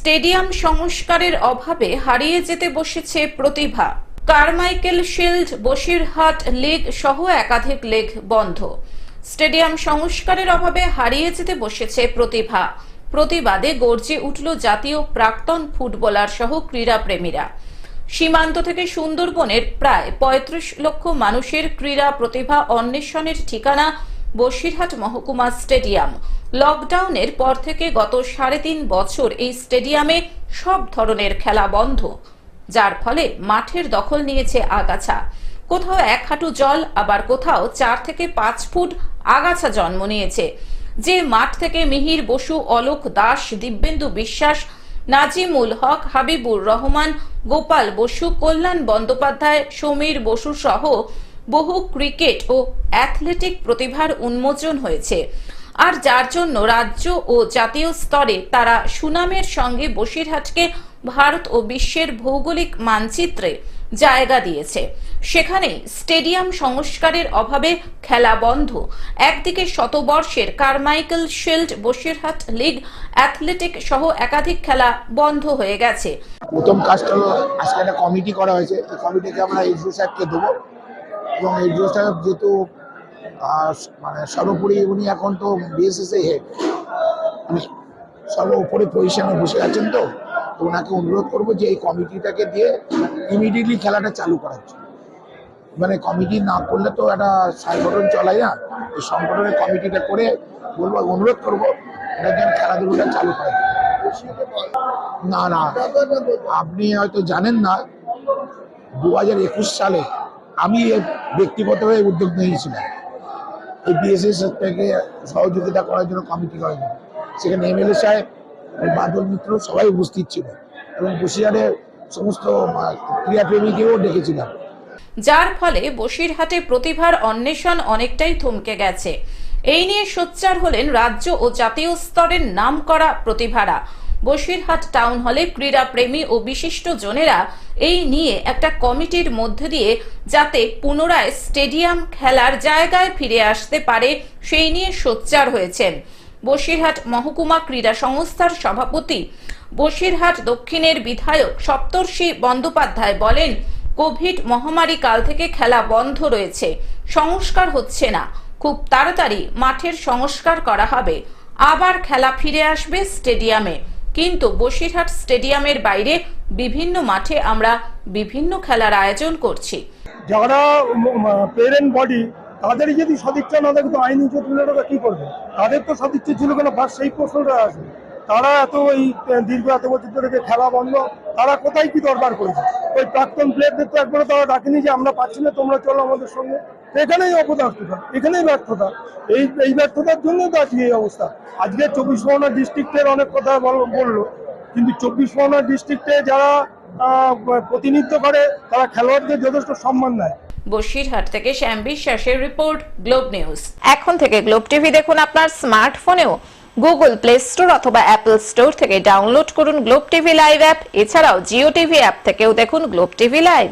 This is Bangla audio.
স্টেডিয়াম সংস্কারের অভাবে হারিয়ে যেতে বসেছে প্রতিভা। কারমাইকেল শিল্ড, বসিরহাট লীগ সহ একাধিক লীগ বন্ধ। স্টেডিয়াম সংস্কারের অভাবে হারিয়ে যেতে বসেছে প্রতিভা। প্রতিবাদে গর্জে উঠল জাতীয় প্রাক্তন ফুটবলার সহ ক্রীড়াপ্রেমীরা। সীমান্ত থেকে সুন্দরবনের প্রায় ৩৫ লক্ষ মানুষের ক্রীড়া প্রতিভা অন্বেষণের ঠিকানা বসিরহাট মহকুমা স্টেডিয়াম। লকডাউনের পর থেকে গত ৩.৫ বছর এই স্টেডিয়ামে সব ধরনের খেলা বন্ধ, যার ফলে মাঠের দখল নিয়েছে আগাছা। কোথাও ১ হাঁটু জল, আবার কোথাও ৪ থেকে ৫ ফুট আগাছা জন্ম নিয়েছে। যে মাঠ থেকে মিহির বসু, অলোক দাস, দিব্যেন্দু বিশ্বাস, নাজিমুল হক, হাবিবুর রহমান, গোপাল বসু, কল্যাণ বন্দ্যোপাধ্যায়, সমীর বসু সহ বহু ক্রিকেট ও অ্যাথলেটিক প্রতিভার উন্মোচন হয়েছে, আর যার জন্য রাজ্য ও জাতীয় স্তরে তারা সুনামের সঙ্গে বসিরহাটকে ভারত ও বিশ্বের ভৌগোলিক মানচিত্রে জায়গা দিয়েছে। সেখানে স্টেডিয়াম সংস্কারের অভাবে খেলা বন্ধ। একদিকে শতবর্ষের Carmichael shield, Basirhat league, athletic সহ একাধিক খেলা বন্ধ হয়ে গেছে। প্রথম কাজটা হলো আজকে একটা কমিটি করা হয়েছে। এই কমিটিকে আমরা এইচও সাহেবকে দেবো, এবং এইচও সাহেব যেহেতু মানে সর্বোপরি উনি এখন তো বিএসএস হেড, মানে সর্বোপরি পজিশনে বসে আছেন, তো ওনাকে অনুরোধ করবো যে এই কমিটিটাকে দিয়ে ইমিডিয়েটলি খেলাটা চালু করার জন্য। মানে কমিটি না করলে তো একটা সংগঠন চলাই না, এই সংগঠনের কমিটিটা করে বলবো, অনুরোধ করবো এটার জন্য খেলাধুলোটা চালু করার জন্য। না না, আপনি হয়তো জানেন না, 2021 সালে আমি ব্যক্তিগতভাবে উদ্যোগ নিয়েছিলাম এই বিএসএস থেকে সহযোগিতা করার জন্য, কমিটি করার জন্য। সেখানে এমএলএ সাহেব, বাদল মিত্র সবাই উপস্থিত ছিল, এবং বসিরহাটের সমস্ত ক্রীড়াপ্রেমীকেও ডেকেছিলাম। যার ফলে বসিরহাটে প্রতিভার অন্বেষণ অনেকটাই থমকে গেছে। এই নিয়ে সোচ্চার হলেন রাজ্য ও জাতীয় স্তরের নামকরা প্রতিভারা। বসিরহাট টাউন হলে ক্রীড়াপ্রেমী ও বিশিষ্ট জনেরা এই নিয়ে একটা কমিটির মধ্যে দিয়ে যাতে পুনরায় স্টেডিয়াম খেলার জায়গায় ফিরে আসতে পারে সেই নিয়ে সোচ্চার হয়েছেন। বসিরহাট মহকুমা ক্রীড়া সংস্থার সভাপতি, বসিরহাট দক্ষিণের বিধায়ক সপ্তর্ষি বন্দ্যোপাধ্যায় বলেন, কোভিড মহামারী কাল থেকে খেলা বন্ধ রয়েছে, সংস্কার হচ্ছে না। খুব তাড়াতাড়ি মাঠের সংস্কার করা হবে, আবার খেলা ফিরে আসবে স্টেডিয়ামে। কিন্তু বসিরহাট স্টেডিয়ামের বাইরে বিভিন্ন মাঠে আমরা বিভিন্ন খেলার আয়োজন করছি। যারা পেরেন্ট বডি, তাদের যদি সদিচ্ছা না থাকে তো আইন উচ্চতরা কি করবে? তাদের তো সদিচ্ছা ছিল কেন, ফার্স্ট সেই প্রশ্নটা আছে। তারা এত এই দীর্ঘ এত বছর ধরে খেলা বন্ধ, তারা কোথায় কি দরবার করেছে? ওই প্রাক্তন প্লেয়ারদের তো একবারও তারা ডাকেনি যে আমরা পাচ্ছি না, তোমরা চলো আমাদের সঙ্গে। এখানেই অপদার্থতা, এখানেই ব্যর্থতা। এই ব্যর্থতার জন্য তো আজকে এই অবস্থা। আজকে 24 পরগনা ডিস্ট্রিক্টের অনেক কথা বললো, কিন্তু 24 পরগনা ডিস্ট্রিক্টে যারা প্রতিনিধিত্ব করে তারা খেলোয়াড়দের যথেষ্ট সম্মান দেয়। বসিরহাট থেকে শ্যাম বিশ্বাসের রিপোর্ট, গ্লোব নিউজ। এখন থেকে গ্লোব টিভি দেখুন আপনার স্মার্টফোনেও। গুগল প্লে স্টোর অথবা অ্যাপল স্টোর থেকে ডাউনলোড করুন গ্লোব টিভি লাইভ অ্যাপ। এছাড়াও জিও টিভি অ্যাপ থেকেও দেখুন গ্লোব টিভি লাইভ।